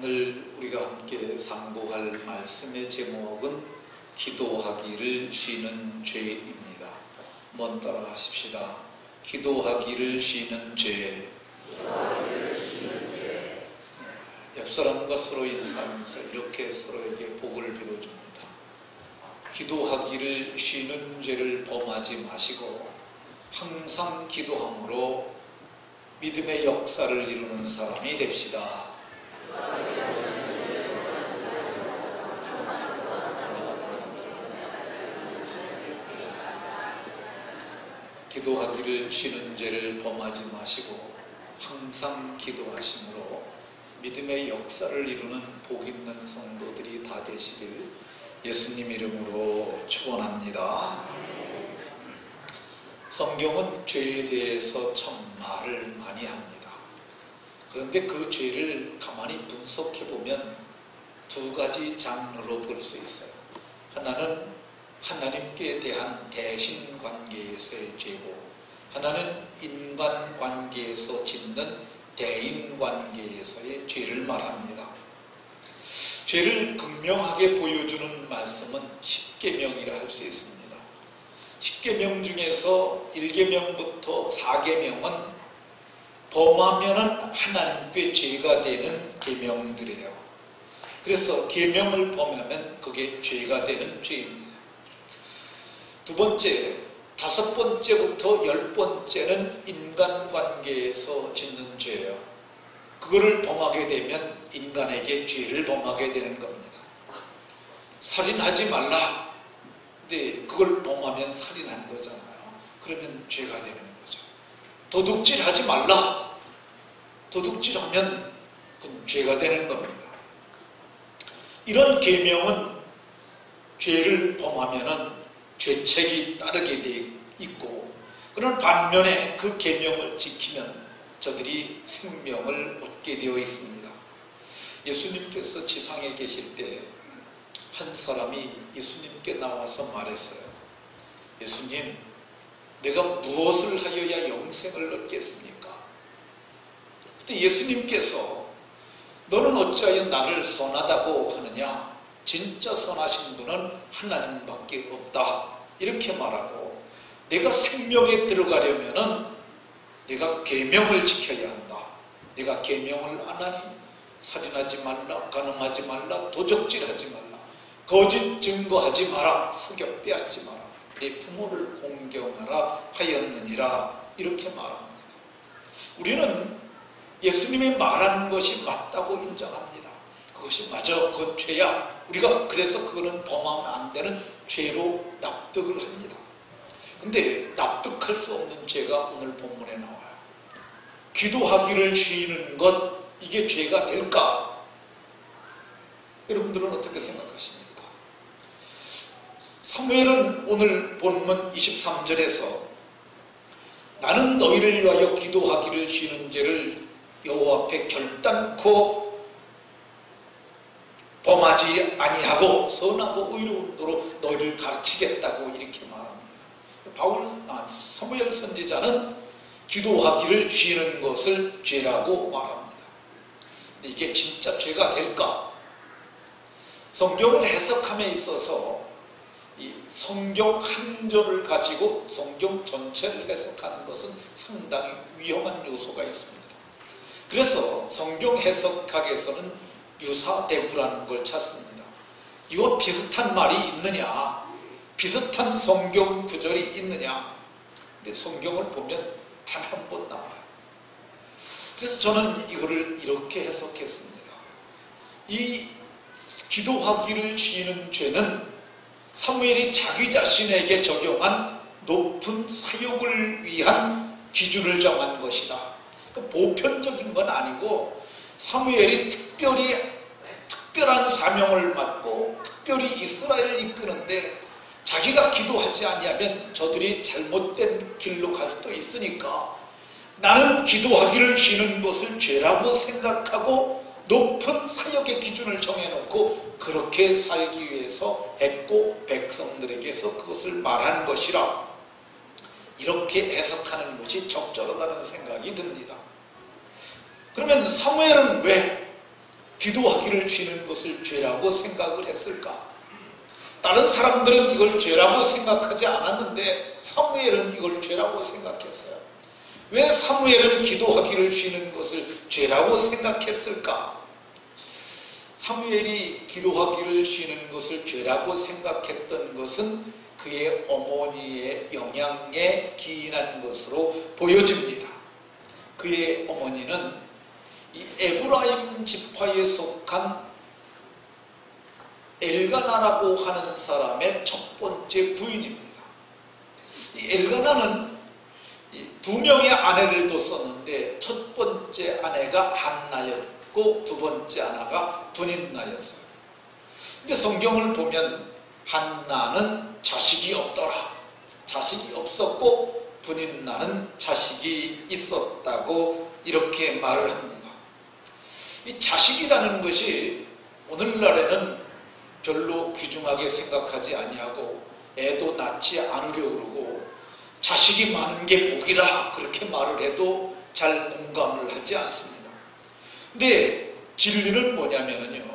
오늘 우리가 함께 상고할 말씀의 제목은 기도하기를 쉬는 죄입니다. 한번 따라 하십시다. 기도하기를 쉬는 죄. 옆 사람과 서로 인사하면서 이렇게 서로에게 복을 빌어줍니다. 기도하기를 쉬는 죄를 범하지 마시고 항상 기도함으로 믿음의 역사를 이루는 사람이 됩시다. 기도하기를 쉬는 죄를 범하지 마시고 항상 기도하심으로 믿음의 역사를 이루는 복 있는 성도들이 다 되시길 예수님 이름으로 축원합니다. 성경은 죄에 대해서 참 말을 많이 합니다. 그런데 그 죄를 가만히 분석해보면 두 가지 장르로 볼 수 있어요. 하나는 하나님께 대한 대신관계에서의 죄고, 하나는 인간관계에서 짓는 대인관계에서의 죄를 말합니다. 죄를 극명하게 보여주는 말씀은 십계명이라 할 수 있습니다. 십계명 중에서 1계명부터 4계명은 범하면은 하나님께 죄가 되는 계명들이에요. 그래서 계명을 범하면 그게 죄가 되는 죄입니다. 두 번째, 5번째부터 10번째는 인간관계에서 짓는 죄예요. 그거를 범하게 되면 인간에게 죄를 범하게 되는 겁니다. 살인하지 말라. 근데 그걸 범하면 살인한 거잖아요. 그러면 죄가 되는 거죠. 도둑질하지 말라. 도둑질하면 그건 죄가 되는 겁니다. 이런 계명은 죄를 범하면은 죄책이 따르게 돼 있고, 그런 반면에 그 계명을 지키면 저들이 생명을 얻게 되어 있습니다. 예수님께서 지상에 계실 때 한 사람이 예수님께 나와서 말했어요. 예수님, 내가 무엇을 하여야 영생을 얻겠습니까? 그때 예수님께서 너는 어찌하여 나를 선하다고 하느냐? 진짜 선하신 분은 하나님밖에 없다. 이렇게 말하고, 내가 생명에 들어가려면은 내가 계명을 지켜야 한다. 내가 계명을 안 하니 살인하지 말라, 간음하지 말라, 도적질하지 말라, 거짓 증거하지 마라, 속여 빼앗지 마라, 내 부모를 공경하라 하였느니라. 이렇게 말합니다. 우리는 예수님이 말하는 것이 맞다고 인정합니다. 그것이 맞아, 그건 죄야. 우리가 그래서 그거는 범하면 안 되는 죄로 납득을 합니다. 근데 납득할 수 없는 죄가 오늘 본문에 나와요. 기도하기를 쉬는 것, 이게 죄가 될까? 여러분들은 어떻게 생각하십니까? 사무엘은 오늘 본문 23절에서 나는 너희를 위하여 기도하기를 쉬는 죄를 여호와 앞에 결단코 범하지 아니하고 선하고 의로운 도로 너희를 가르치겠다고 이렇게 말합니다. 사무엘 선지자는 기도하기를 쉬는 것을 죄라고 말합니다. 근데 이게 진짜 죄가 될까? 성경을 해석함에 있어서 이 성경 한 절을 가지고 성경 전체를 해석하는 것은 상당히 위험한 요소가 있습니다. 그래서 성경 해석학에서는 유사대구라는 걸 찾습니다. 이와 비슷한 말이 있느냐, 비슷한 성경 구절이 있느냐. 근데 성경을 보면 단 한 번 나와요. 그래서 저는 이거를 이렇게 해석했습니다. 이 기도하기를 쉬는 죄는 사무엘이 자기 자신에게 적용한 높은 사역을 위한 기준을 정한 것이다. 보편적인 건 아니고 사무엘이 특별한 사명을 맡고 특별히 이스라엘을 이끄는데 자기가 기도하지 아니하면 저들이 잘못된 길로 갈 수도 있으니까 나는 기도하기를 쉬는 것을 죄라고 생각하고 높은 사역의 기준을 정해놓고 그렇게 살기 위해서 했고 백성들에게서 그것을 말한 것이라, 이렇게 해석하는 것이 적절하다는 생각이 듭니다. 그러면 사무엘은 왜 기도하기를 쉬는 것을 죄라고 생각을 했을까? 다른 사람들은 이걸 죄라고 생각하지 않았는데 사무엘은 이걸 죄라고 생각했어요. 왜 사무엘은 기도하기를 쉬는 것을 죄라고 생각했을까? 사무엘이 기도하기를 쉬는 것을 죄라고 생각했던 것은 그의 어머니의 영향에 기인한 것으로 보여집니다. 그의 어머니는 이 에브라임 지파에 속한 엘가나라고 하는 사람의 첫 번째 부인입니다. 이 엘가나는 두 명의 아내를 뒀었는데 첫 번째 아내가 한나였고 두 번째 아내가 분인나였어요. 근데 성경을 보면 한나는 자식이 없더라. 자식이 없었고 분인나는 자식이 있었다고 이렇게 말을 합니다. 이 자식이라는 것이 오늘날에는 별로 귀중하게 생각하지 아니하고 애도 낳지 않으려고 그러고 자식이 많은 게 복이라 그렇게 말을 해도 잘 공감을 하지 않습니다. 근데 진리는 뭐냐면요,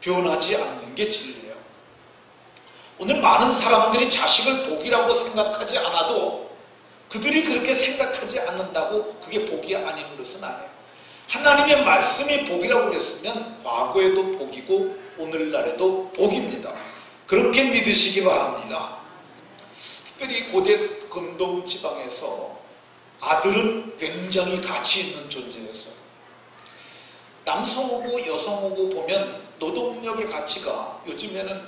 변하지 않는 게 진리예요. 오늘 많은 사람들이 자식을 복이라고 생각하지 않아도 그들이 그렇게 생각하지 않는다고 그게 복이 아닌 것은 아니에요. 하나님의 말씀이 복이라고 그랬으면 과거에도 복이고 오늘날에도 복입니다. 그렇게 믿으시기 바랍니다. 특별히 고대 근동 지방에서 아들은 굉장히 가치 있는 존재였어요. 남성하고 여성하고 보면 노동력의 가치가 요즘에는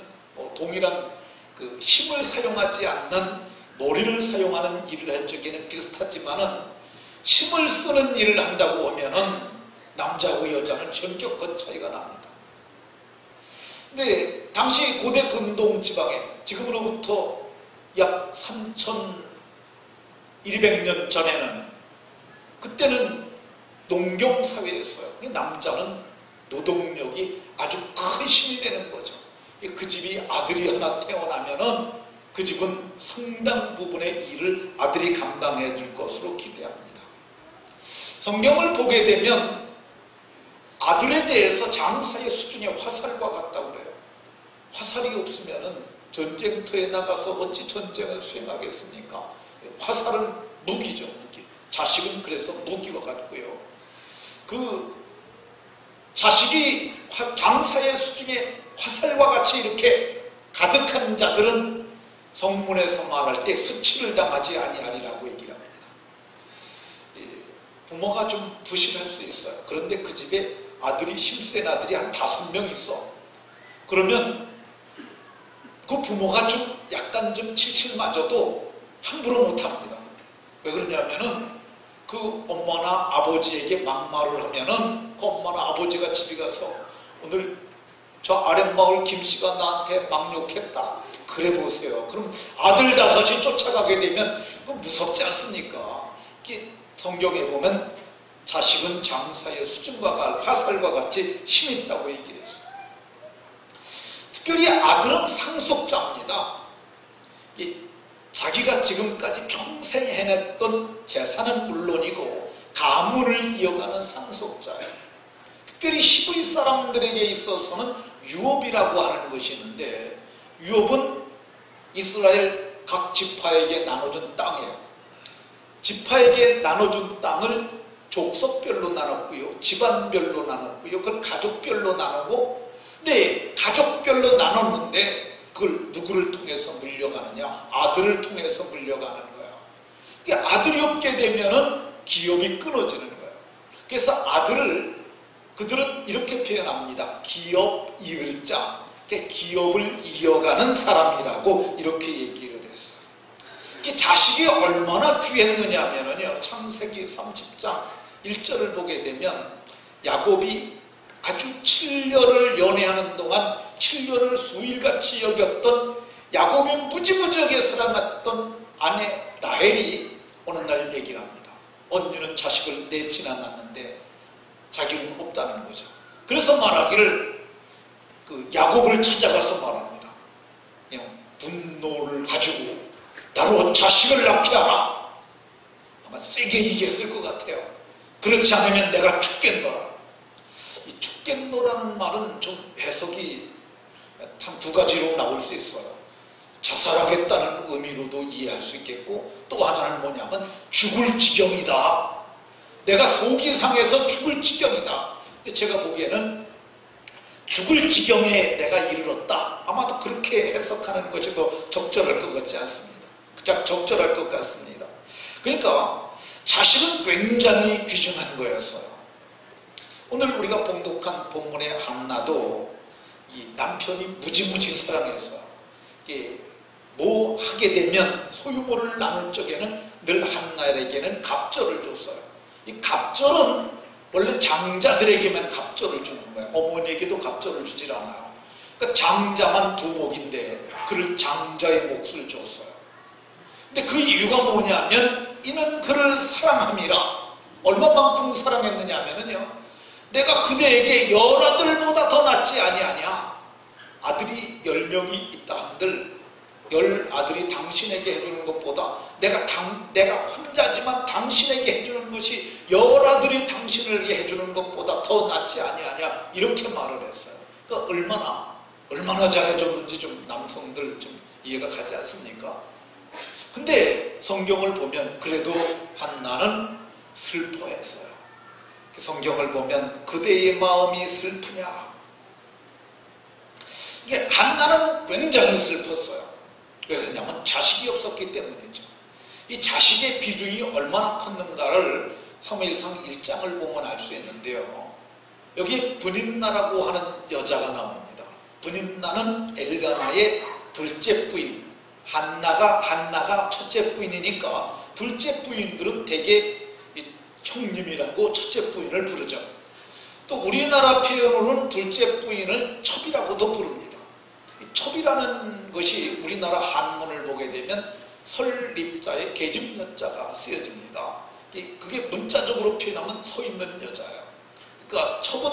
동일한 그 힘을 사용하지 않는 머리를 사용하는 일을 할 적에는 비슷하지만은 힘을 쓰는 일을 한다고 하면은 남자하고 여자는 전격한 차이가 납니다. 근데 당시 고대 근동 지방에 지금으로부터 약 3200년 전에는 그때는 농경사회였어요. 남자는 노동력이 아주 큰 힘이 되는 거죠. 그 집이 아들이 하나 태어나면은 그 집은 상당 부분의 일을 아들이 감당해 줄 것으로 기대합니다. 성경을 보게 되면 아들에 대해서 장사의 수준이 화살과 같다고 그래요. 화살이 없으면은 전쟁터에 나가서 어찌 전쟁을 수행하겠습니까? 화살은 무기죠, 무기. 자식은 그래서 무기와 같고요. 그 자식이 장사의 수준의 화살과 같이 이렇게 가득한 자들은 성문에서 말할 때 수치를 당하지 아니하리라고 얘기를 합니다. 부모가 좀 부실할 수 있어요. 그런데 그 집에 아들이 힘센 아들이 한 5명 있어. 그러면 그 부모가 좀 약간 좀 칠칠맞아도 함부로 못합니다. 왜 그러냐면은 그 엄마나 아버지에게 막말을 하면은 그 엄마나 아버지가 집에 가서 오늘 저 아랫마을 김씨가 나한테 막 욕했다. 그래 보세요. 그럼 아들 5이 쫓아가게 되면 그거 무섭지 않습니까? 성경에 보면 자식은 장사의 수준과 화살과 같이 힘이 있다고 얘기를 했어요. 특별히 아들은 상속자입니다. 자기가 지금까지 평생 해냈던 재산은 물론이고 가문을 이어가는 상속자예요. 특별히 히브리 사람들에게 있어서는 유업이라고 하는 것이 있는데 유업은 이스라엘 각 지파에게 나눠준 땅이에요. 지파에게 나눠준 땅을 족속별로 나눴고요, 집안별로 나눴고요, 그걸 가족별로 나누고, 근데 가족별로 나눴는데 그걸 누구를 통해서 물려가느냐? 아들을 통해서 물려가는 거예요. 그러니까 아들이 없게 되면은 기업이 끊어지는 거예요. 그래서 아들을 그들은 이렇게 표현합니다. 기업 이을 자, 기업을 이어가는 사람이라고 이렇게 얘기를 했어요. 자식이 얼마나 귀했느냐 하면요, 창세기 30장 1절을 보게 되면 야곱이 아주 7년을 연애하는 동안 7년을 수일같이 여겼던 야곱이 무지무지하게 사랑했던 아내 라헬이 어느 날 얘기를 합니다. 언니는 자식을 넷이나 낳았는데 자기는 없다는 거죠. 그래서 말하기를 그 야곱을 찾아가서 말합니다. 그냥 분노를 가지고 나로 자식을 낳게 하라. 아마 세게 얘기했을 것 같아요. 그렇지 않으면 내가 죽겠노라. 이 죽겠노라는 말은 좀 해석이 한 두 가지로 나올 수 있어요. 자살하겠다는 의미로도 이해할 수 있겠고, 또 하나는 뭐냐면 죽을 지경이다. 내가 속이 상해서 죽을 지경이다. 근데 제가 보기에는 죽을 지경에 내가 이르렀다. 아마도 그렇게 해석하는 것이 더 적절할 것 같지 않습니다. 적절할 것 같습니다. 그러니까 자식은 굉장히 귀중한 거였어요. 오늘 우리가 봉독한 본문의 한나도 이 남편이 무지무지 사랑해서 뭐 하게 되면 소유물을 나눌 적에는 늘 한나에게는 갑절을 줬어요. 이 갑절은 원래 장자들에게만 갑절을 주는 거예요. 어머니에게도 갑절을 주질 않아요. 그러니까 장자만 두목인데 그를 장자의 몫을 줬어요. 근데 그 이유가 뭐냐면 이는 그를 사랑함이라. 얼마만큼 사랑했느냐면요, 내가 그대에게 열 아들보다 더 낫지 아니하냐. 아들이 10명이 있다 한들 10 아들이 당신에게 해주는 것보다 내가 혼자지만 당신에게 해주는 것이 10 아들이 당신에게 해주는 것보다 더 낫지 아니하냐, 이렇게 말을 했어요. 그러니까 얼마나 잘해줬는지 좀 남성들 좀 이해가 가지 않습니까? 근데 성경을 보면 그래도 한나는 슬퍼했어요. 성경을 보면 그대의 마음이 슬프냐. 이게 한나는 굉장히 슬펐어요. 왜 그러냐면 자식이 없었기 때문이죠. 이 자식의 비중이 얼마나 컸는가를 사무엘상 1장을 보면 알 수 있는데요. 여기에 분인나라고 하는 여자가 나옵니다. 분인나는 엘가나의 둘째 부인. 한나가 첫째 부인이니까 둘째 부인들은 대개 형님이라고 첫째 부인을 부르죠. 또 우리나라 표현으로는 둘째 부인을 첩이라고도 부릅니다. 이 첩이라는 것이 우리나라 한문을 보게 되면 설립자의 계집여자가 쓰여집니다. 그게 문자적으로 표현하면 서 있는 여자예요. 그러니까 첩은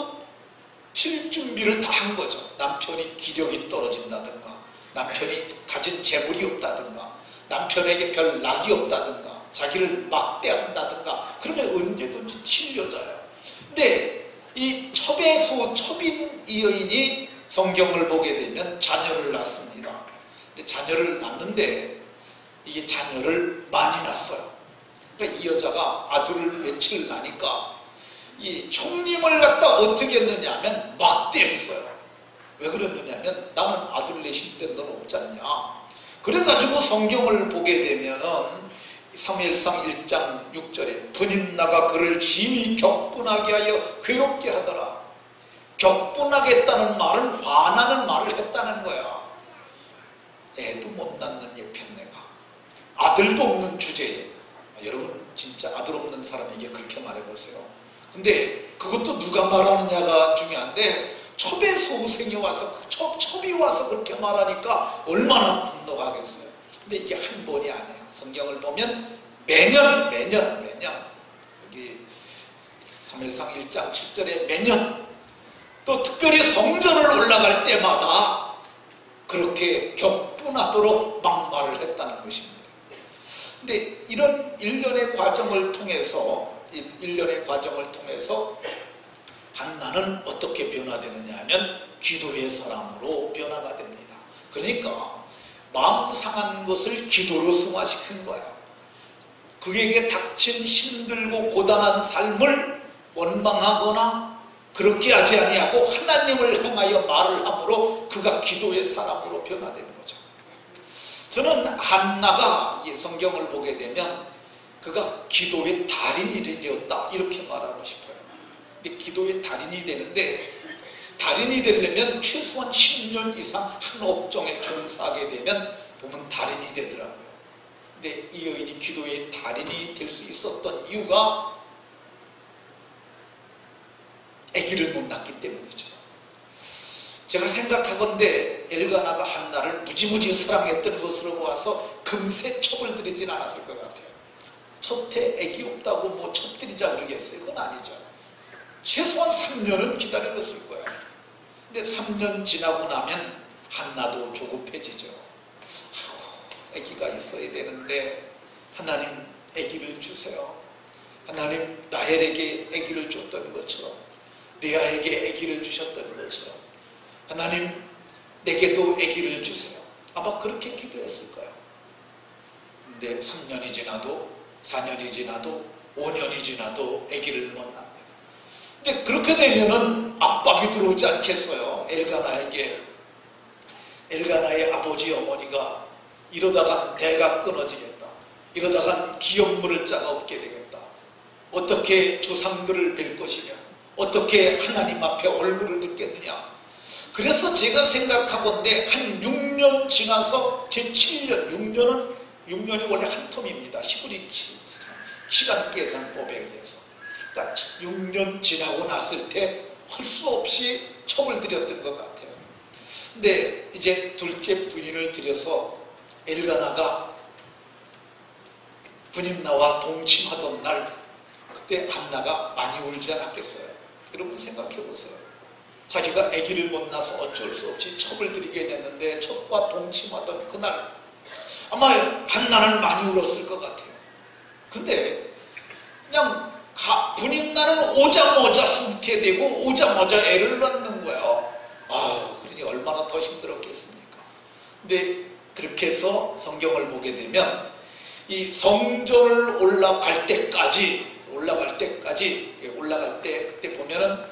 칠 준비를 다 한 거죠. 남편이 기력이 떨어진다든가, 남편이 가진 재물이 없다든가, 남편에게 별 낙이 없다든가, 자기를 막대한다든가, 그러면 언제든지 칠 여자예요. 근데 이 첩인 이 여인이 성경을 보게 되면 자녀를 낳습니다. 근데 자녀를 낳는데 이게 자녀를 많이 낳았어요. 그러니까 이 여자가 아들을 며칠 낳으니까 이 형님을 갖다 어떻게 했느냐 하면 막대했어요. 왜 그랬느냐면 나는 아들 내실 때 넌 없잖냐. 그래가지고 성경을 보게 되면은 사무엘상 1장 6절에 분인나가 그를 심히 격분하게 하여 괴롭게 하더라. 격분하겠다는 말은 화나는 말을 했다는 거야. 애도 못 낳는 예편네가, 아들도 없는 주제에, 여러분 진짜 아들 없는 사람에게 그렇게 말해보세요. 근데 그것도 누가 말하느냐가 중요한데 첩의 소생이 와서 첩이 와서 그렇게 말하니까 얼마나 분노가 하겠어요. 근데 이게 한 번이 아니에요. 성경을 보면 매년 여기 사무엘상 1장 7절에 매년, 또 특별히 성전을 올라갈 때마다 그렇게 격분하도록 막말을 했다는 것입니다. 근데 이런 일련의 과정을 통해서 한나는 어떻게 변화되느냐 하면 기도의 사람으로 변화가 됩니다. 그러니까 마음 상한 것을 기도로 승화시킨 거예요. 그에게 닥친 힘들고 고단한 삶을 원망하거나 그렇게 하지 아니하고 하나님을 향하여 말을 함으로 그가 기도의 사람으로 변화되는 거죠. 저는 한나가 성경을 보게 되면 그가 기도의 달인이 되었다, 이렇게 말하고 싶어요. 근데 기도의 달인이 되는데, 달인이 되려면 최소한 10년 이상 한 업종에 종사하게 되면 보면 달인이 되더라고요. 근데 이 여인이 기도의 달인이 될 수 있었던 이유가 아기를 못 낳기 때문이죠. 제가 생각하건대 엘가나가 한나를 무지무지 사랑했던 것으로 보아서 금세 첩을 들이진 않았을 것 같아요. 첫해 아기 없다고 뭐 첩 들이자 그러겠어요? 그건 아니죠. 최소한 3년은 기다렸을 거야. 근데 3년 지나고 나면 한나도 조급해지죠. 아기가 있어야 되는데 하나님 아기를 주세요. 하나님 라헬에게 아기를 줬던 것처럼 레아에게 아기를 주셨던 것처럼 하나님 내게도 아기를 주세요. 아마 그렇게 기도했을 거예요. 근데 3년이 지나도 4년이 지나도 5년이 지나도 아기를 못 낳습니다. 근데 그렇게 되면은 압박이 들어오지 않겠어요? 엘가나에게. 엘가나의 아버지 어머니가 이러다간 대가 끊어지겠다. 이러다간 기업 물을 자가 없게 되겠다. 어떻게 조상들을 뵐 것이냐. 어떻게 하나님 앞에 얼굴을 듣겠느냐. 그래서 제가 생각하건대 한 6년 지나서 제 7년, 6년이 원래 한 텀입니다. 히브리 시간 계산법에 의해서. 그러니까 6년 지나고 났을 때 할 수 없이 첩을 들였던 것 같아요. 근데 이제 둘째 부인을 들여서 엘가나가 부인나와 동침하던 날 그때 한나가 많이 울지 않았겠어요? 여러분 생각해 보세요. 자기가 아기를 못 낳아서 어쩔 수 없이 첩을 들이게 됐는데 첩과 동침하던 그날 아마 한나는 많이 울었을 것 같아요. 근데 그냥 분인나는 오자마자 상태되고 오자마자 애를 낳는 거예요. 그러니 얼마나 더 힘들었겠습니까? 근데 그렇게 해서 성경을 보게 되면 이 성전을 올라갈 때까지 올라갈 때 그때 보면은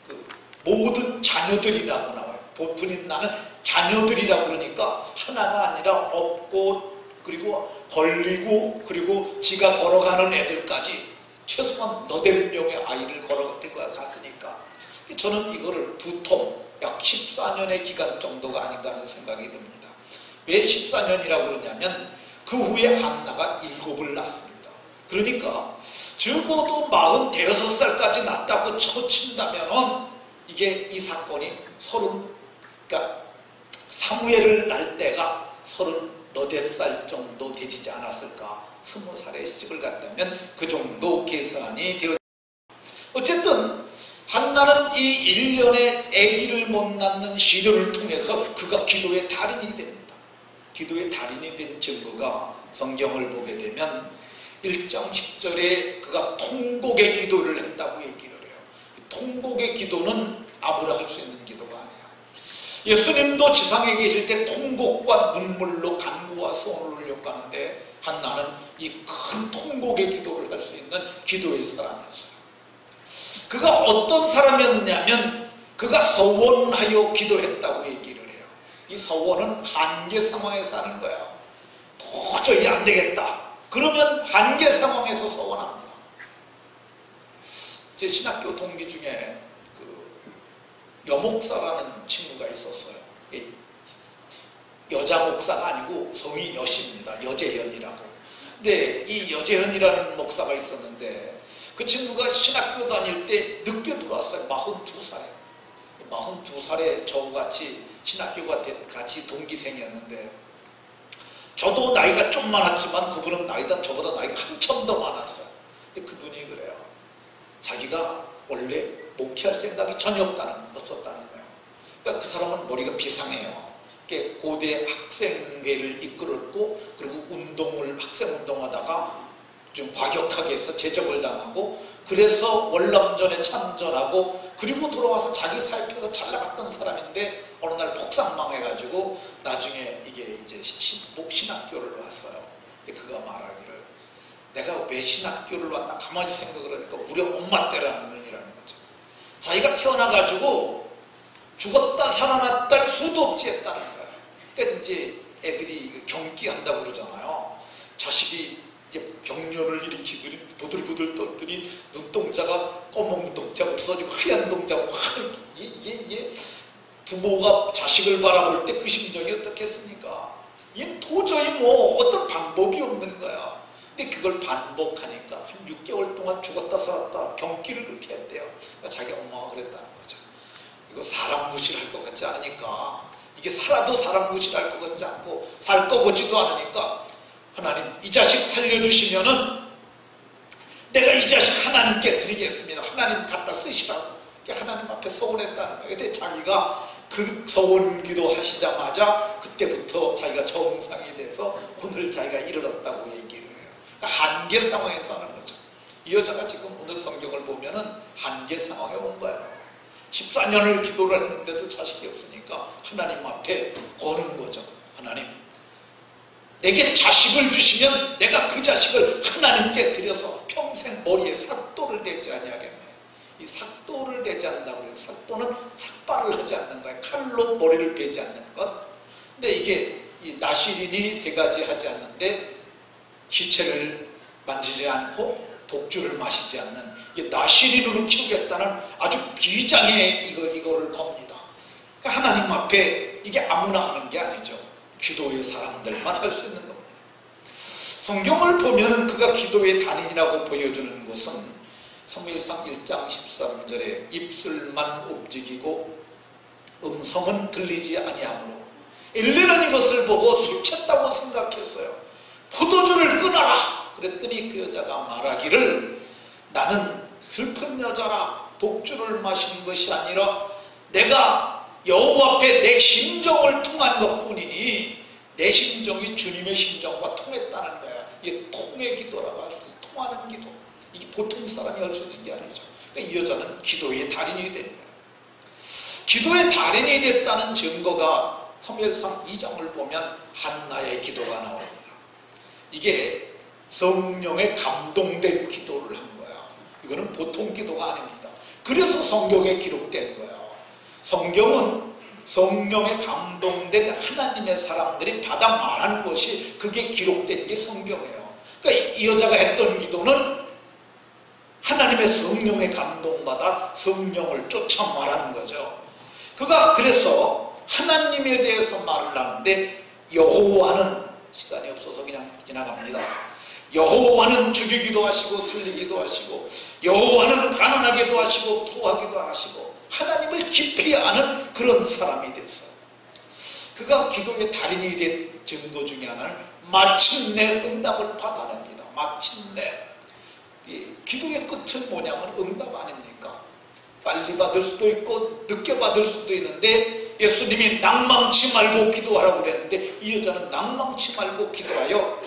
그 모든 자녀들이라고 나와요. 분인나는 자녀들이라고 그러니까 하나가 아니라 없고 그리고 걸리고 그리고 지가 걸어가는 애들까지 최소한 8명의 아이를 걸어갔으니까 저는 이거를 두 통, 약 14년의 기간 정도가 아닌가 하는 생각이 듭니다. 왜 14년이라고 그러냐면 그 후에 한나가 7을 낳습니다. 그러니까 적어도 46살까지 낳았다고 쳐친다면 이게 이 사건이 그러니까 사무엘을 낳을 때가 34살 정도 되지 않았을까. 20살에 시집을 갔다면 그 정도 계산이 되어. 어쨌든 한나는 이 1년의 아기를 못 낳는 시련을 통해서 그가 기도의 달인이 됩니다. 기도의 달인이 된 증거가 성경을 보게 되면 1장 10절에 그가 통곡의 기도를 했다고 얘기를 해요. 통곡의 기도는 아무나 할 수 있는 기도가 아니에요. 예수님도 지상에 계실 때 통곡과 눈물로 간구와 소원을 올렸가는데 한나는 이 큰 통곡의 기도를 할 수 있는 기도의 사람이었어요. 그가 어떤 사람이었느냐면 그가 서원하여 기도했다고 얘기를 해요. 이 서원은 한계 상황에 사는 거예요. 도저히 안 되겠다. 그러면 한계 상황에서 서원합니다. 제 신학교 동기 중에 여목사라는 친구가 있었어요. 여자 목사가 아니고 성이 여십니다. 여재현이라고. 근데 이 여재현이라는 목사가 있었는데 그 친구가 신학교 다닐 때 늦게 들어왔어요. 42살에. 42살에 저같이 신학교가 같이 동기생이었는데 저도 나이가 좀 많았지만 그분은 저보다 나이가 한참 더 많았어요. 근데 그분이 그래요. 자기가 원래 목회할 생각이 전혀 없었다는 거예요. 그러니까 그 사람은 머리가 비상해요. 고대 학생회를 이끌었고 그리고 학생운동하다가 좀 과격하게 해서 제적을 당하고 그래서 월남전에 참전하고 그리고 돌아와서 자기 살펴서 잘 나갔던 사람인데 어느 날 폭삭망해가지고 나중에 이게 이제 신학교를 왔어요. 그가 말하기를 내가 왜 신학교를 왔나 가만히 생각을 하니까 우리 엄마 때라는 면이라는 거죠. 자기가 태어나가지고 죽었다 살아났다 할 수도 없지 했다는 거예요. 그러니까 이제 애들이 경기한다고 그러잖아요. 자식이 이제 병렬을 일으키더니 부들부들 떨더니 눈동자가 검은 눈동자가 없어지고 하얀 동자가 이게 부모가 자식을 바라볼 때 그 심정이 어떻겠습니까? 이건 도저히 어떤 방법이 없는 거야. 근데 그걸 반복하니까 한 6개월 동안 죽었다 살았다 경기를 그렇게 했대요. 그러니까 자기 엄마가 그랬다는 거죠. 이거 사람 무시할 것 같지 않으니까 이게 살아도 사람 무시할 것 같지 않고 살 거 같지도 않으니까 하나님 이 자식 살려주시면은 내가 이 자식 하나님께 드리겠습니다. 하나님 갖다 쓰시라고 하나님 앞에 서원했다는 거예요. 근데 자기가 그 서원 기도 하시자마자 그때부터 자기가 정상이 돼서 오늘 자기가 이르렀다고 얘기를 해요. 그러니까 한계 상황에서 하는 거죠. 이 여자가 지금 오늘 성경을 보면은 한계 상황에 온 거예요. 14년을 기도를 했는데도 자식이 없으니까 하나님 앞에 거는 거죠. 하나님, 내게 자식을 주시면 내가 그 자식을 하나님께 드려서 평생 머리에 삭도를 대지 아니하겠네. 이 삭도를 대지 않는다고 해요. 삭도는 삭발을 하지 않는 거예요. 칼로 머리를 베지 않는 것. 근데 이게 이 나시린이 세 가지 하지 않는데 시체를 만지지 않고 독주를 마시지 않는 이 나시린으로 키우겠다는 아주 비장의 이거를 겁니다. 그러니까 하나님 앞에 이게 아무나 하는 게 아니죠. 기도의 사람들만 할 수 있는 겁니다. 성경을 보면은 그가 기도의 단인이라고 보여주는 것은 사무엘상 1장 13절에 입술만 움직이고 음성은 들리지 아니하므로 엘리는 이것을 보고 술 쳤다고 생각했어요. 포도주를 끊어라. 그랬더니 그 여자가 말하기를 나는 슬픈 여자라 독주를 마신 것이 아니라 내가 여호와 앞에 내 심정을 통한 것뿐이니 내 심정이 주님의 심정과 통했다는 거야. 이게 통의 기도라고 할 수 있어요. 통하는 기도. 이게 보통 사람이 할 수 있는 게 아니죠. 그러니까 이 여자는 기도의 달인이 된 거예요. 기도의 달인이 됐다는 증거가 사무엘상 2장을 보면 한나의 기도가 나옵니다. 이게 성령에 감동된 기도를 한 거야. 이거는 보통 기도가 아닙니다. 그래서 성경에 기록된 거야. 성경은 성령에 감동된 하나님의 사람들이 받아 말한 것이 그게 기록된 게 성경이에요. 그러니까 이 여자가 했던 기도는 하나님의 성령에 감동받아 성령을 쫓아 말하는 거죠. 그가 그래서 하나님에 대해서 말을 하는데 여호와는 시간이 없어서 그냥 지나갑니다. 여호와는 죽이기도 하시고 살리기도 하시고 여호와는 가난하게도 하시고 부하기도 하시고 하나님을 깊이 아는 그런 사람이 됐어요. 그가 기도의 달인이 된 증거 중에 하나는 마침내 응답을 받아냅니다. 마침내. 기도의 끝은 뭐냐면 응답 아닙니까? 빨리 받을 수도 있고 늦게 받을 수도 있는데 예수님이 낭망치 말고 기도하라고 그랬는데 이 여자는 낭망치 말고 기도하여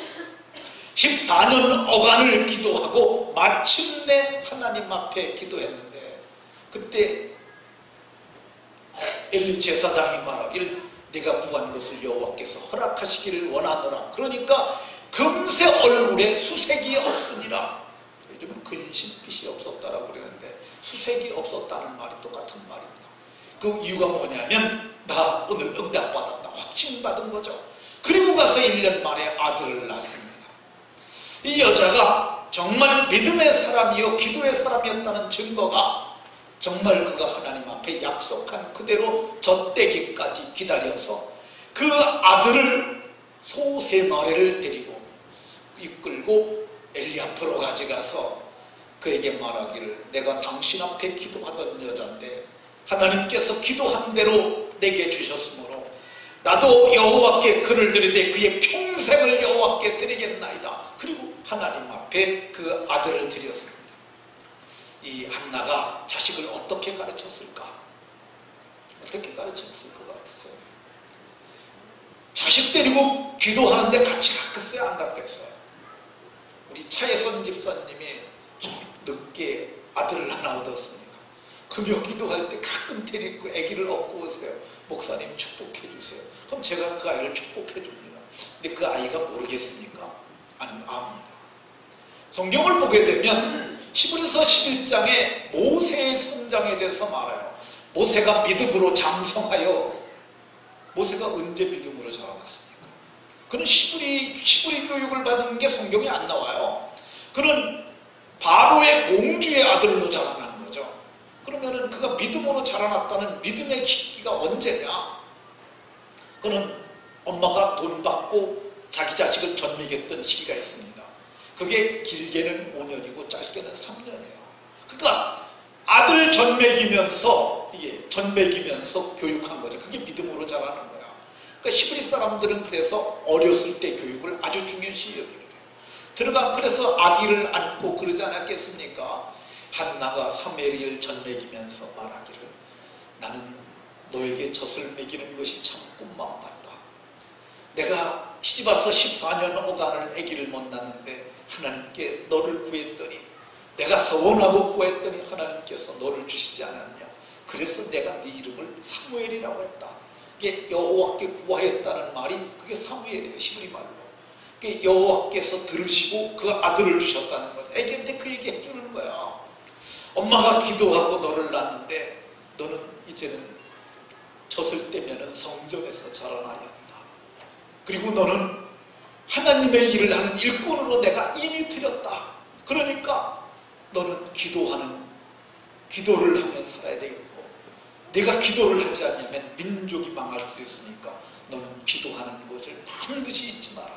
14년 어간을 기도하고 마침내 하나님 앞에 기도했는데 그때 엘리 제사장이 말하길 내가 구한 것을 여호와께서 허락하시기를 원하노라. 그러니까 금세 얼굴에 수색이 없으니라. 요즘은 근심빛이 없었다라고 그러는데 수색이 없었다는 말이 똑같은 말입니다. 그 이유가 뭐냐면 나 오늘 응답받았다. 확신받은 거죠. 그리고 가서 1년 만에 아들을 낳습니다. 이 여자가 정말 믿음의 사람이요 기도의 사람이었다는 증거가 정말 그가 하나님 앞에 약속한 그대로 젖대기까지 기다려서 그 아들을 소 3마리를 데리고 이끌고 엘리 앞으로 가져가서 그에게 말하기를 내가 당신 앞에 기도하던 여자인데 하나님께서 기도한 대로 내게 주셨으므로 나도 여호와께 그를 드리되 그의 평생을 여호와께 드리겠나이다. 그리고 하나님 앞에 그 아들을 드렸습니다. 이 한나가 자식을 어떻게 가르쳤을까? 어떻게 가르쳤을 것 같으세요? 자식 데리고 기도하는데 같이 갔겠어요? 안 갔겠어요? 우리 차혜선 집사님이 좀 늦게 아들을 하나 얻었습니다. 금요 기도할 때 가끔 데리고 아기를 업고 오세요. 목사님 축복해 주세요. 그럼 제가 그 아이를 축복해 줍니다. 근데 그 아이가 모르겠습니까? 아니면 압니다. 성경을 보게 되면 히브리서 11장에 모세의 성장에 대해서 말해요. 모세가 믿음으로 장성하여 모세가 언제 믿음으로 자라났습니까? 그는 히브리 교육을 받은 게 성경에 안 나와요. 그는 바로의 공주의 아들로 자라난 거죠. 그러면은 그가 믿음으로 자라났다는 믿음의 시기가 언제냐? 그는 엄마가 돈 받고 자기 자식을 전매겼던 시기가 있습니다. 그게 길게는 5년이고 짧게는 3년이에요. 그러니까 아들 전매기면서 교육한 거죠. 그게 믿음으로 자라는 거야. 그러니까 히브리 사람들은 그래서 어렸을 때 교육을 아주 중요시 여기는 거예요. 그래서 아기를 안고 그러지 않았겠습니까? 한나가 사무엘을 전매기면서 말하기를 나는 너에게 젖을 먹이는 것이 참 꿈만 같다. 내가 시집와서 14년 어간을 아기를 못 낳는데 하나님께 너를 구했더니 내가 서원하고 구했더니 하나님께서 너를 주시지 않았냐. 그래서 내가 네 이름을 사무엘이라고 했다. 이게 여호와께 구하였다는 말이 그게 사무엘이에요. 히브리 말로. 그게 여호와께서 들으시고 그 아들을 주셨다는 거죠. 애기한테 그 얘기 해주는 거야. 엄마가 기도하고 너를 낳는데 너는 이제는 젖을 떼면은 성전에서 자라나야 한다. 그리고 너는 하나님의 일을 하는 일꾼으로 내가 이미 드렸다. 그러니까 너는 기도를 하면 살아야 되겠고, 내가 기도를 하지 않으면 민족이 망할 수 있으니까 너는 기도하는 것을 반드시 잊지 마라.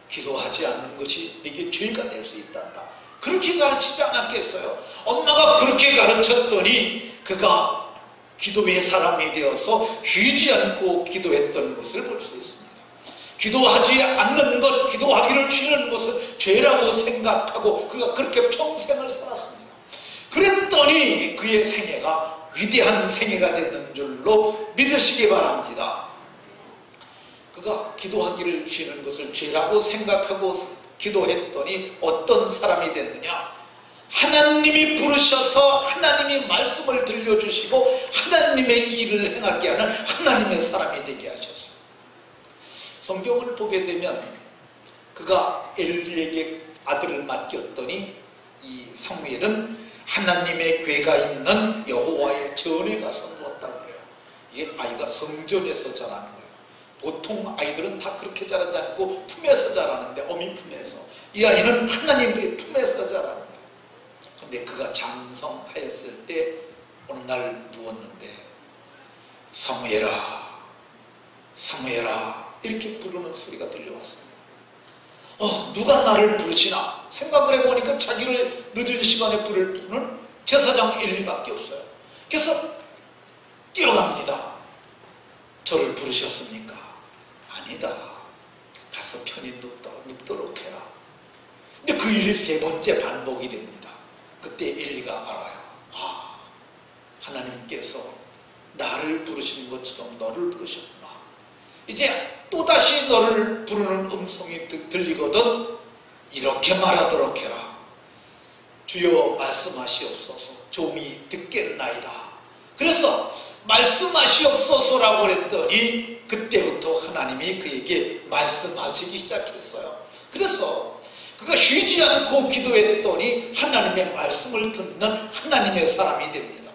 기도하지 않는 것이 네게 죄가 될 수 있단다. 그렇게 가르치지 않았겠어요? 엄마가 그렇게 가르쳤더니 그가 기도의 사람이 되어서 쉬지 않고 기도했던 것을 볼 수 있습니다. 기도하지 않는 것, 기도하기를 쉬는 것은 죄라고 생각하고 그가 그렇게 평생을 살았습니다. 그랬더니 그의 생애가 위대한 생애가 됐는 줄로 믿으시기 바랍니다. 그가 기도하기를 쉬는 것을 죄라고 생각하고 기도했더니 어떤 사람이 됐느냐? 하나님이 부르셔서 하나님이 말씀을 들려주시고 하나님의 일을 행하게 하는 하나님의 사람이 되게 하셨어요. 성경을 보게 되면 그가 엘리에게 아들을 맡겼더니 이 사무엘은 하나님의 궤가 있는 여호와의 전에 가서 누웠다고 해요. 이게 아이가 성전에서 자라는 거예요. 보통 아이들은 다 그렇게 자라지 않고 품에서 자라는데, 어미 품에서. 이 아이는 하나님의 품에서 자라는 거예요. 근데 그가 장성하였을 때 어느 날 누웠는데 사무엘아, 사무엘아 이렇게 부르는 소리가 들려왔습니다. 누가 나를 부르시나 생각을 해보니까 자기를 늦은 시간에 부르는 제사장 엘리밖에 없어요. 그래서 뛰어갑니다. 저를 부르셨습니까? 아니다. 가서 편히 눕도록 해라. 근데 그 일이 세 번째 반복이 됩니다. 그때 엘리가 알아요. 하나님께서 나를 부르시는 것처럼 너를 부르셨구나. 이제 또다시 너를 부르는 음성이 들리거든 이렇게 말하도록 해라. 주여 말씀하시옵소서. 종이 듣겠나이다. 그래서 말씀하시옵소서라고 그랬더니 그때부터 하나님이 그에게 말씀하시기 시작했어요. 그래서 그가 쉬지 않고 기도했더니 하나님의 말씀을 듣는 하나님의 사람이 됩니다.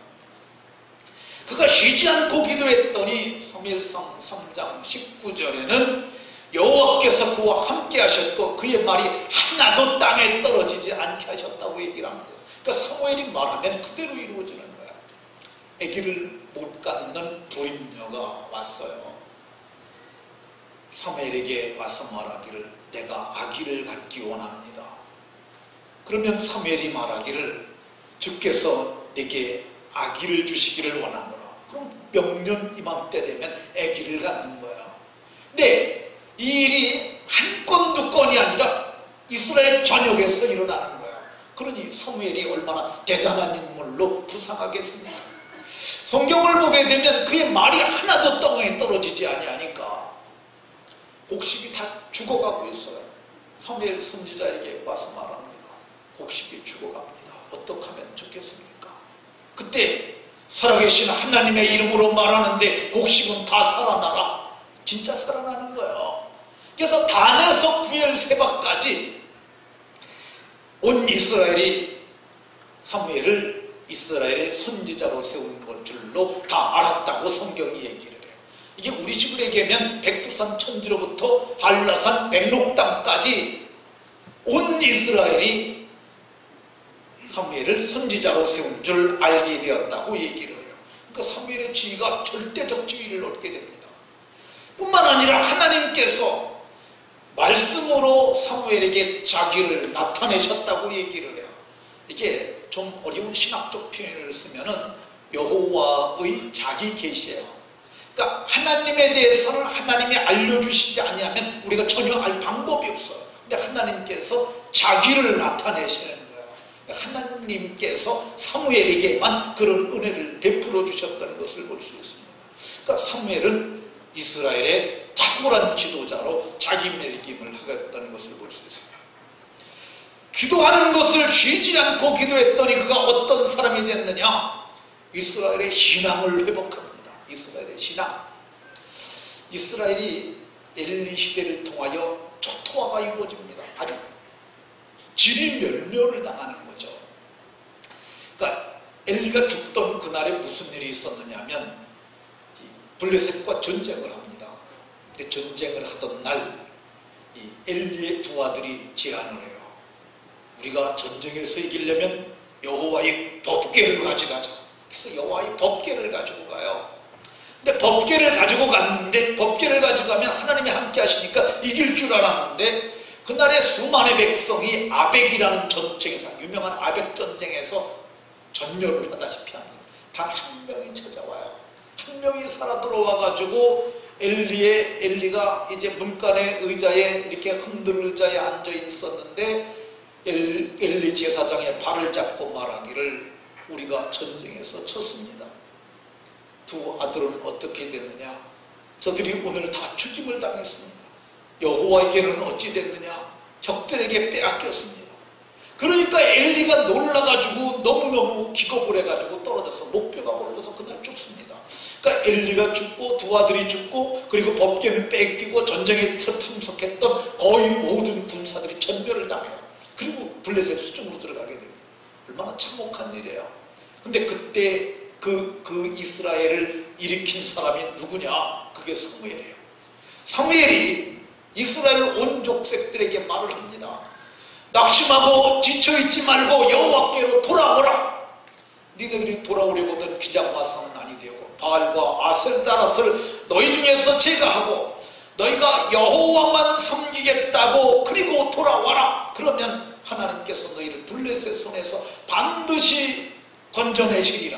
그가 쉬지 않고 기도했더니 사무엘상 3장 19절에는 여호와께서 그와 함께 하셨고 그의 말이 하나도 땅에 떨어지지 않게 하셨다고 얘기를 합니다. 그러니까 사무엘이 말하면 그대로 이루어지는 거야. 아기를 못 갖는 불임녀가 왔어요. 사무엘에게 와서 말하기를 내가 아기를 갖기 원합니다. 그러면 사무엘이 말하기를 주께서 내게 아기를 주시기를 원하노라. 그럼 명년 이맘때 되면 아기를 갖는 거야. 근데 이 일이 한 건 두 건이 아니라 이스라엘 전역에서 일어나는 거야. 그러니 사무엘이 얼마나 대단한 인물로 부상하겠습니까? 성경을 보게 되면 그의 말이 하나도 땅에 떨어지지 아니하니까 곡식이 다 죽어가고 있어요. 사무엘 선지자에게 와서 말합니다. 곡식이 죽어갑니다. 어떻게 하면 좋겠습니까? 그때 살아계신 하나님의 이름으로 말하는데 곡식은 다 살아나라. 진짜 살아나는 거예요. 그래서 단에서 부엘세바까지 온 이스라엘이 사무엘을 이스라엘의 선지자로 세운 것 줄로 다 알았다고 성경이 얘기를 해요. 이게 우리 식으로 얘기하면 백두산 천지로부터 한라산 백록담까지 온 이스라엘이 사무엘을 선지자로 세운 줄 알게 되었다고 얘기를 해요. 그러니까 사무엘의 지위가 절대적 지위를 얻게 됩니다. 뿐만 아니라 하나님께서 말씀으로 사무엘에게 자기를 나타내셨다고 얘기를 해요. 이게 좀 어려운 신학적 표현을 쓰면은 여호와의 자기 계시예요. 그러니까 하나님에 대해서는 하나님이 알려주시지 아니하면 우리가 전혀 알 방법이 없어요. 근데 하나님께서 자기를 나타내시는 거예요. 하나님께서 사무엘에게만 그런 은혜를 베풀어 주셨다는 것을 볼 수 있습니다. 그러니까 사무엘은 이스라엘의 탁월한 지도자로 자기 매김을 하겠다는 것을 볼 수 있습니다. 기도하는 것을 쉬지 않고 기도했더니 그가 어떤 사람이 됐느냐? 이스라엘의 신앙을 회복합니다. 이스라엘의 신앙. 이스라엘이 엘리 시대를 통하여 초토화가 이루어집니다. 아주 질이멸멸을 당하는 거죠. 그러니까 엘리가 죽던 그날에 무슨 일이 있었느냐면 블레셋과 전쟁을 합니다. 근데 전쟁을 하던 날 이 엘리의 두 아들이 제안을 해요. 우리가 전쟁에서 이기려면 여호와의 법궤를 가져가자. 그래서 여호와의 법궤를 가지고 가요. 근데 법궤를 가지고 갔는데 법궤를 가져가면 하나님이 함께 하시니까 이길 줄 알았는데 그날의 수많은 백성이 아벡이라는 전쟁에서 유명한 아벡 전쟁에서 전멸을 하다시피 합니다. 단 한 명이 찾아와요. 한 명이 살아 들어와가지고 엘리가 이제 문간의 의자에 이렇게 흔들 의자에 앉아 있었는데 엘리 제사장의 발을 잡고 말하기를 우리가 전쟁에서 쳤습니다. 두 아들은 어떻게 됐느냐? 저들이 오늘 다 죽임을 당했습니다. 여호와에게는 어찌 됐느냐? 적들에게 빼앗겼습니다. 그러니까 엘리가 놀라가지고 너무너무 기겁을 해가지고 떨어져서 목뼈가 올라서 그날 죽습니다. 그러니까 엘리가 죽고 두 아들이 죽고 그리고 법궤는 뺏기고 전쟁에 참석했던 거의 모든 군사들이 전멸을 당해요. 그리고 블레셋 수중으로 들어가게 됩니다. 얼마나 참혹한 일이에요. 근데 그때 그 이스라엘을 일으킨 사람이 누구냐? 그게 사무엘이에요. 사무엘이 이스라엘 온 족속들에게 말을 합니다. 낙심하고 지쳐있지 말고 여호와께로 돌아오라. 니네들이 돌아오려거든 그냥 와서는 아니 되고 바알과 아셀다랏을 너희 중에서 제거하고 너희가 여호와만 섬기겠다고 그리고 돌아와라. 그러면 하나님께서 너희를 블레셋 손에서 반드시 건져내시리라.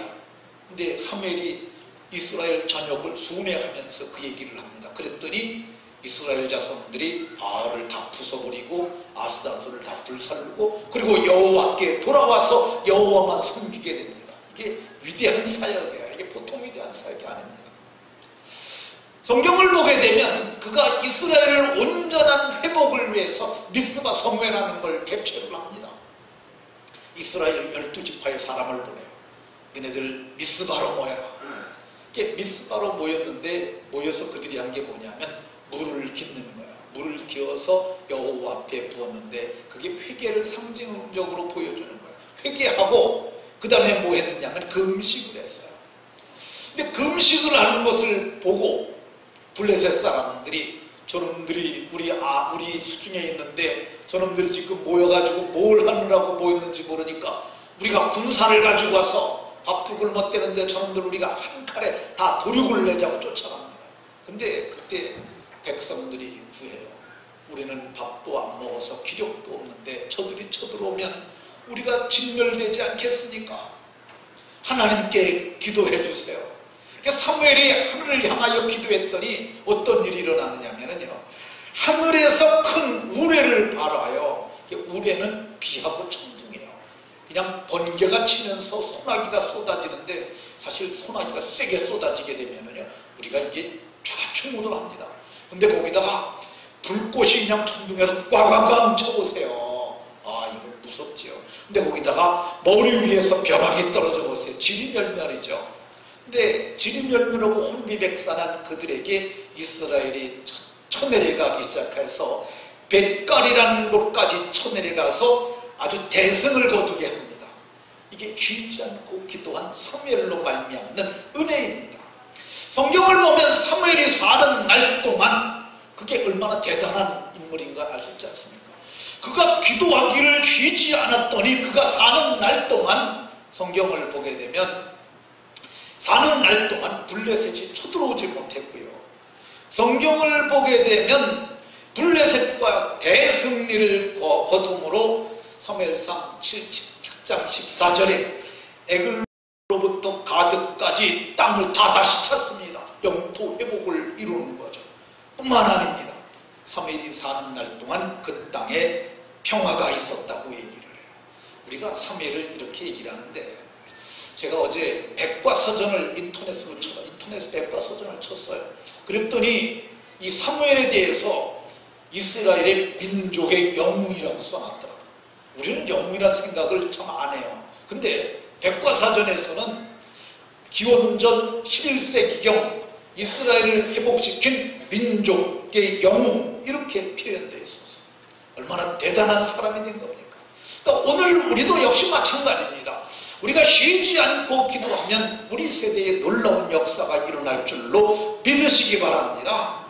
근데 사무엘이 이스라엘 전역을 순회하면서 그 얘기를 합니다. 그랬더니 이스라엘 자손들이 바알을 다 부숴버리고 아스다솔을 다 불살르고 그리고 여호와께 돌아와서 여호와만 섬기게 됩니다. 이게 위대한 사역이에요. 이게 보통 위대한 사역이 아닙니다. 성경을 보게 되면 그가 이스라엘을 온전한 회복을 위해서 미스바 성회라는 걸 개최를 합니다. 이스라엘 12지파의 사람을 보내요. 너네들 미스바로 모여라. 이게 미스바로 모였는데 모여서 그들이 한 게 뭐냐면 물을 깃는 거야. 물을 기어서 여호와 앞에 부었는데 그게 회개를 상징적으로 보여주는 거야. 회개하고 그 다음에 뭐 했느냐면 금식을 했어요. 근데 금식을 하는 것을 보고 블레셋 사람들이 저놈들이 우리 수중에 있는데 저놈들이 지금 모여가지고 뭘 하느라고 모였는지 모르니까 우리가 군사를 가지고 와서 밥도 굶어 떼는데 저놈들 우리가 한 칼에 다 도륙을 내자고 쫓아갑니다. 근데 그때 백성들이 구해요. 우리는 밥도 안 먹어서 기력도 없는데 저들이 쳐들어오면 우리가 진멸되지 않겠습니까? 하나님께 기도해 주세요. 사무엘이 하늘을 향하여 기도했더니 어떤 일이 일어나느냐면요. 하늘에서 큰 우레를 발하여, 우레는 비하고 천둥이에요. 그냥 번개가 치면서 소나기가 쏟아지는데 사실 소나기가 세게 쏟아지게 되면요. 우리가 이게 좌충우돌합니다. 근데 거기다가 불꽃이 그냥 천둥에서 꽝꽝꽝 쳐보세요. 아, 이거 무섭지요. 근데 거기다가 머리 위에서 벼락이 떨어져 보세요. 지리멸멸이죠. 근데 지리멸멸하고 혼비백산한 그들에게 이스라엘이 쳐내려가기 시작해서 벳갈이라는 곳까지 쳐내려가서 아주 대승을 거두게 합니다. 이게 쉬지 않고 기도한 사무엘로 말미암는 은혜입니다. 성경을 보면 사무엘이 사는 날 동안 그게 얼마나 대단한 인물인가 알 수 있지 않습니까? 그가 기도하기를 쉬지 않았더니 그가 사는 날 동안 성경을 보게 되면 사는 날 동안 블레셋이 쳐들어오지 못했고요. 성경을 보게 되면 블레셋과 대승리를 거둠으로 사무엘상 7장 14절에 에글로부터 가드까지 땅을 다 다시 찼습니다. 영토 회복을 이루는 거죠. 뿐만 아닙니다. 사무엘이 사는 날 동안 그 땅에 평화가 있었다고 얘기를 해요. 우리가 사무엘을 이렇게 얘기를 하는데 제가 어제 백과서전을 인터넷에서 백과서전을 쳤어요. 그랬더니 이 사무엘에 대해서 이스라엘의 민족의 영웅이라고 써놨더라고요. 우리는 영웅이라는 생각을 참 안 해요. 근데 백과사전에서는 기원전 11세기경 이스라엘을 회복시킨 민족의 영웅 이렇게 표현되어 있었어요. 얼마나 대단한 사람이 된 겁니까? 그러니까 오늘 우리도 역시 마찬가지입니다. 우리가 쉬지 않고 기도하면 우리 세대에 놀라운 역사가 일어날 줄로 믿으시기 바랍니다.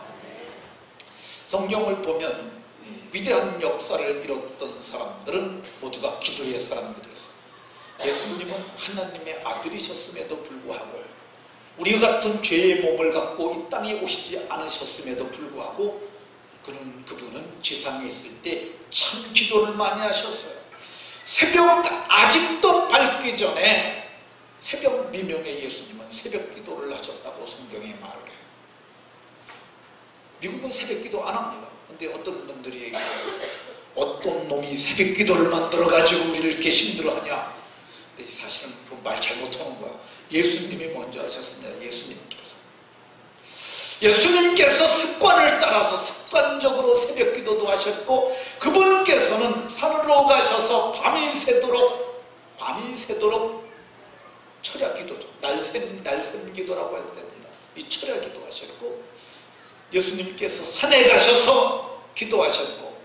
성경을 보면 위대한 역사를 이뤘던 사람들은 모두가 기도의 사람들이었어요. 예수님은 하나님의 아들이셨음에도 불구하고 우리 같은 죄의 몸을 갖고 이 땅에 오시지 않으셨음에도 불구하고 그분은 지상에 있을 때 참 기도를 많이 하셨어요. 새벽 아직도 밝기 전에 새벽 미명의 예수님은 새벽 기도를 하셨다고 성경에 말을 해요. 미국은 새벽 기도 안 합니다. 근데 어떤 분들이 얘기해요. 어떤 놈이 새벽 기도를 만들어가지고 우리를 이렇게 힘들어하냐. 근데 사실은 그 말 잘못하는 거야. 예수님이 먼저 하셨습니다. 예수님께서 습관을 따라서 습관적으로 새벽 기도도 하셨고 그분께서는 산으로 가셔서 밤이 새도록 철야 기도죠. 날샘 기도라고 해야 됩니다. 이 철야 기도 하셨고 예수님께서 산에 가셔서 기도하셨고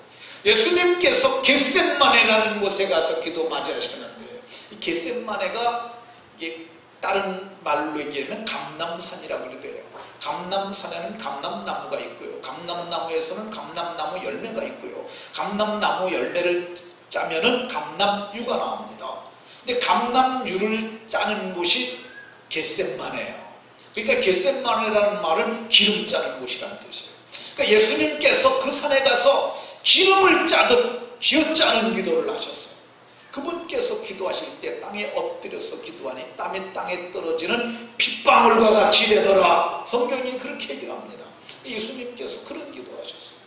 예수님께서 겟셋마네라는 곳에 가서 기도 많이 하셨는데 이 겟셋마네가 이게 다른 말로 얘기하면 감람산이라고 그래요. 감람산에는 감람나무가 있고요. 감람나무에서는 감람나무 열매가 있고요. 감람나무 열매를 짜면은 감람유가 나옵니다. 근데 감람유를 짜는 곳이 겟셋마네예요. 그러니까 겟셋마네라는 말은 기름 짜는 곳이라는 뜻이에요. 그러니까 예수님께서 그 산에 가서 기름을 짜듯 쥐어짜는 기도를 하셨어요. 그분께서 기도하실 때 땅에 엎드려서 기도하니 땀이 땅에 떨어지는 핏방울과 같이 되더라. 성경이 그렇게 얘기합니다. 예수님께서 그런 기도하셨어요.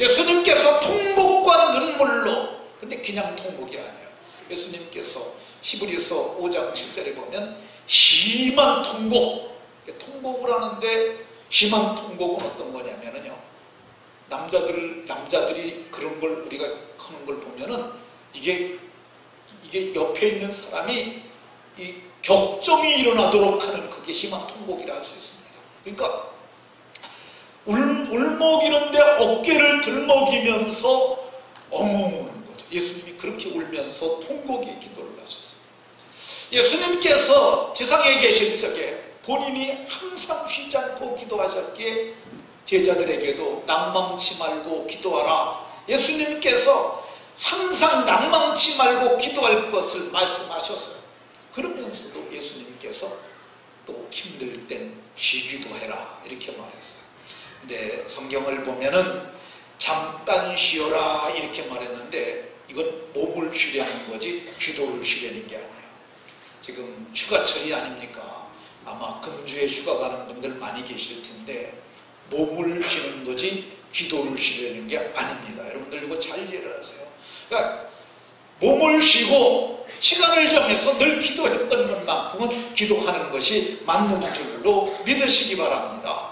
예수님께서 통곡과 눈물로, 근데 그냥 통곡이 아니에요. 예수님께서 히브리서 5장 7절에 보면 심한 통곡을 하는데 심한 통곡은 어떤 거냐면요. 남자들이 그런 걸 우리가 하는 걸 보면은 이게 옆에 있는 사람이 이 격정이 일어나도록 하는 그게 심한 통곡이라 할 수 있습니다. 그러니까 울먹이는데 어깨를 들먹이면서 엉엉 우는 거죠. 예수님이 그렇게 울면서 통곡의 기도를 하셨어요. 예수님께서 지상에 계실 적에 본인이 항상 쉬지 않고 기도하셨기에 제자들에게도 낭망치 말고 기도하라. 예수님께서 항상 낭망치 말고 기도할 것을 말씀하셨어요. 그러면서도 예수님께서 또 힘들 땐 쉬기도 해라 이렇게 말했어요. 근데 성경을 보면은 잠깐 쉬어라 이렇게 말했는데 이건 몸을 쉬려는 거지 기도를 쉬려는 게 아니에요. 지금 휴가철이 아닙니까? 아마 금주에 휴가 가는 분들 많이 계실 텐데 몸을 쉬는 거지 기도를 쉬려는 게 아닙니다. 여러분들 이거 잘 이해를 하세요. 그러니까 몸을 쉬고 시간을 정해서 늘 기도했던 것만큼은 기도하는 것이 맞는 줄로 믿으시기 바랍니다.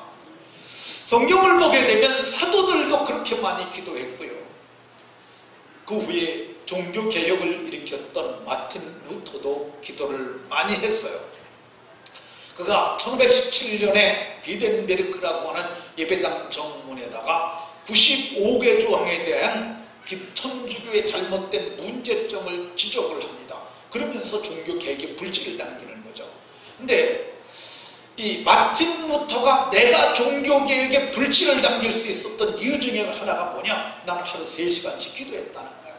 성경을 보게 되면 사도들도 그렇게 많이 기도했고요. 그 후에 종교개혁을 일으켰던 마틴 루터도 기도를 많이 했어요. 그가 1517년에 비덴베르크라고 하는 예배당 정문에다가 95개 조항에 대한 천주교의 잘못된 문제점을 지적을 합니다. 그러면서 종교개혁의 불씨를 당기는 거죠. 근데 이 마틴 루터가 내가 종교개혁의 불씨를 당길 수 있었던 이유 중에 하나가 뭐냐? 나는 하루 3시간씩 기도했다는 거야.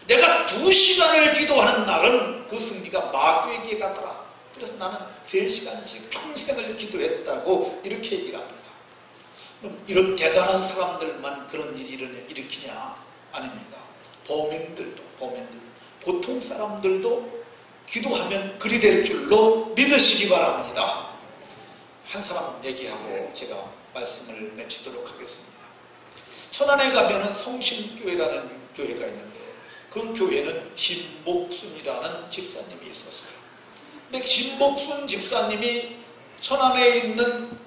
내가 2시간을 기도하는 날은 그 승리가 마귀에게 가더라. 그래서 나는 3시간씩 평생을 기도했다고 이렇게 얘기를 합니다. 그럼 이런 대단한 사람들만 그런 일이 일으키냐? 아닙니다. 범인들 보통 사람들도 기도하면 그리 될 줄로 믿으시기 바랍니다. 한 사람 얘기하고 제가 말씀을 맺히도록 하겠습니다. 천안에 가면은 성심교회라는 교회가 있는데 그 교회는 신복순이라는 집사님이 있었어요. 근데 신복순 집사님이 천안에 있는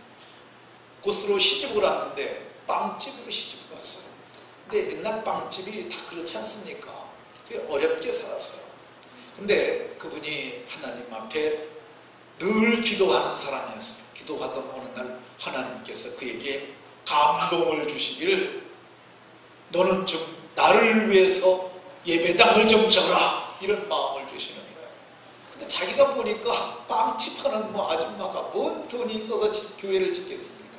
곳으로 시집을 왔는데 빵집으로 시집을 왔어요. 근데 옛날 빵집이 다 그렇지 않습니까? 어렵게 살았어요. 근데 그분이 하나님 앞에 늘 기도하는 사람이었어요. 기도하던 어느 날 하나님께서 그에게 감동을 주시기를 너는 좀 나를 위해서 예배당을 좀 져라 이런 마음을 주시는 거예요. 근데 자기가 보니까 빵집 하는 아줌마가 뭔 돈이 있어서 교회를 짓겠습니까?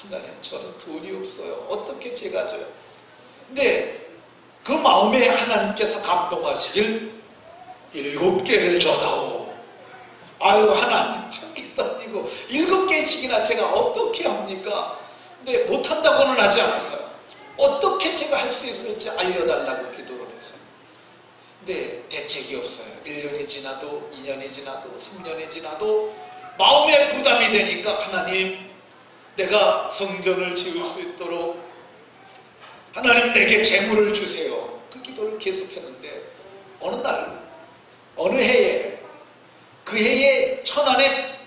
하나님 저는 돈이 없어요. 어떻게 제가 져요? 근데 그 마음에 하나님께서 감동하시길 7개를 줘다오. 아유 하나님 한 개도 아니고 7개씩이나 제가 어떻게 합니까? 근데 못한다고는 하지 않았어요. 어떻게 제가 할 수 있을지 알려달라고 기도를 했어요. 근데 대책이 없어요. 1년이 지나도 2년이 지나도 3년이 지나도 마음에 부담이 되니까 하나님 내가 성전을 지을 수 있도록 하나님 내게 재물을 주세요. 그 기도를 계속했는데 어느 날 어느 해에 그 해에 천안에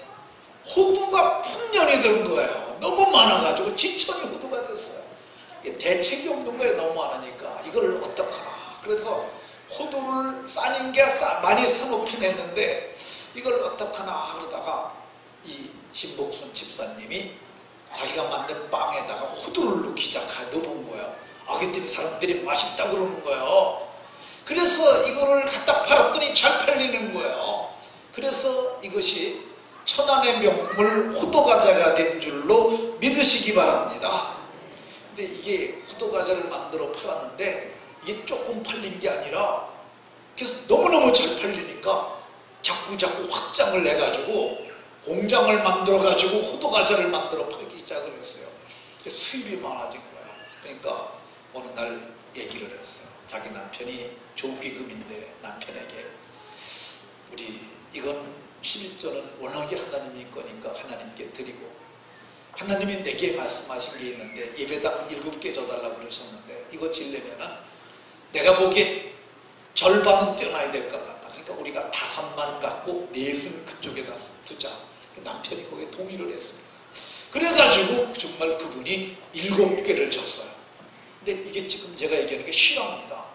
호두가 풍년이 든 거예요. 너무 많아가지고 지천이 호두가 됐어요. 대책이 없는 거예요. 너무 많으니까 이걸 어떡하나. 그래서 호두를 싸는 게 많이 사놓긴 했는데 이걸 어떡하나 그러다가 이 신복순 집사님이 자기가 만든 빵에다가 호두를 넣기 넣어본 거예요. 그랬더니 사람들이 맛있다고 그러는 거예요. 그래서 이거를 갖다 팔았더니 잘 팔리는 거예요. 그래서 이것이 천안의 명물 호두과자가 된 줄로 믿으시기 바랍니다. 근데 이게 호두과자를 만들어 팔았는데 이게 조금 팔린 게 아니라 그래서 너무너무 잘 팔리니까 자꾸 확장을 내가지고 공장을 만들어가지고 호두과자를 만들어 팔기 시작을 했어요. 수입이 많아진 거야. 그러니까 어느 날 얘기를 했어요. 자기 남편이 조기금인데 남편에게 우리 이건 11조는 워낙에 하나님이 거니까 하나님께 드리고 하나님이 내게 말씀하신 게 있는데 예배당 7개 줘달라고 그러셨는데 이거 지려면은 내가 보기에 절반은 떼어놔야 될 것 같다. 그러니까 우리가 5만 갖고 넷은 그쪽에다 두자. 남편이 거기에 동의를 했습니다. 그래가지고 정말 그분이 7개를 줬어요. 근데 이게 지금 제가 얘기하는 게 실화입니다.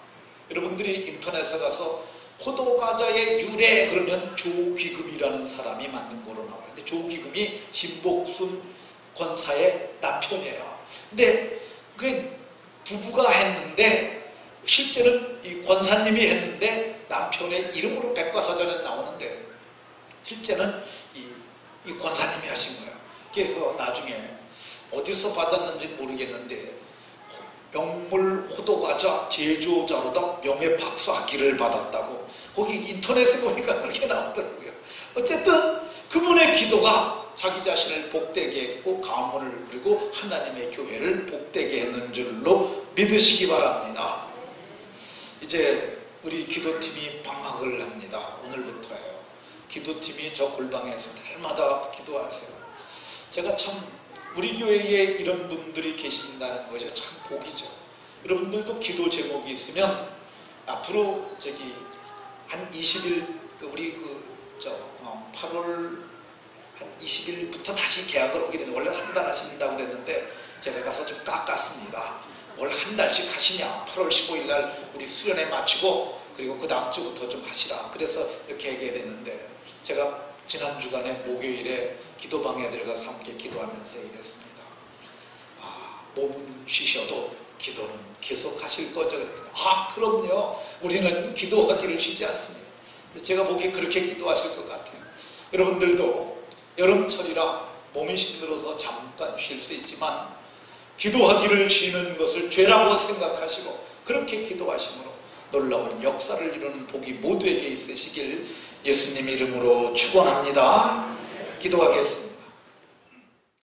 여러분들이 인터넷에 가서 호두과자의 유래 그러면 조기금이라는 사람이 만든 거로 나와요. 근데 조기금이 신복순 권사의 남편이에요. 근데 그 부부가 했는데 실제는 이 권사님이 했는데 남편의 이름으로 백과사전에 나오는데 실제는 이 권사님이 하신 거예요. 그래서 나중에 어디서 받았는지 모르겠는데 명물 호두과자 제조자로다 명예박사학위를 받았다고 거기 인터넷에 보니까 그렇게 나오더라고요. 어쨌든 그분의 기도가 자기 자신을 복되게 했고 가문을 그리고 하나님의 교회를 복되게 했는 줄로 믿으시기 바랍니다. 이제 우리 기도팀이 방학을 합니다. 오늘부터예요. 기도팀이 저 골방에서 날마다 기도하세요. 제가 참 우리 교회에 이런 분들이 계신다는 것이 참 복이죠. 여러분들도 기도 제목이 있으면 앞으로 한 20일 우리 8월 한 20일부터 다시 계약을 오게 되는데 원래 한 달 하신다고 그랬는데 제가 가서 좀 깎았습니다. 뭘 한 달씩 하시냐. 8월 15일 날 우리 수련회 마치고 그리고 그 다음 주부터 좀 하시라. 그래서 이렇게 얘기해 됐는데 제가 지난 주간에 목요일에 기도방에 들어가서 함께 기도하면서 얘기했습니다. 몸은 쉬셔도 기도는 계속 하실 거죠. 그랬더니 그럼요. 우리는 기도하기를 쉬지 않습니다. 제가 보기에 그렇게 기도하실 것 같아요. 여러분들도 여름철이라 몸이 힘들어서 잠깐 쉴 수 있지만 기도하기를 쉬는 것을 죄라고 생각하시고 그렇게 기도하심으로 놀라운 역사를 이루는 복이 모두에게 있으시길 예수님 이름으로 축원합니다. 기도하겠습니다.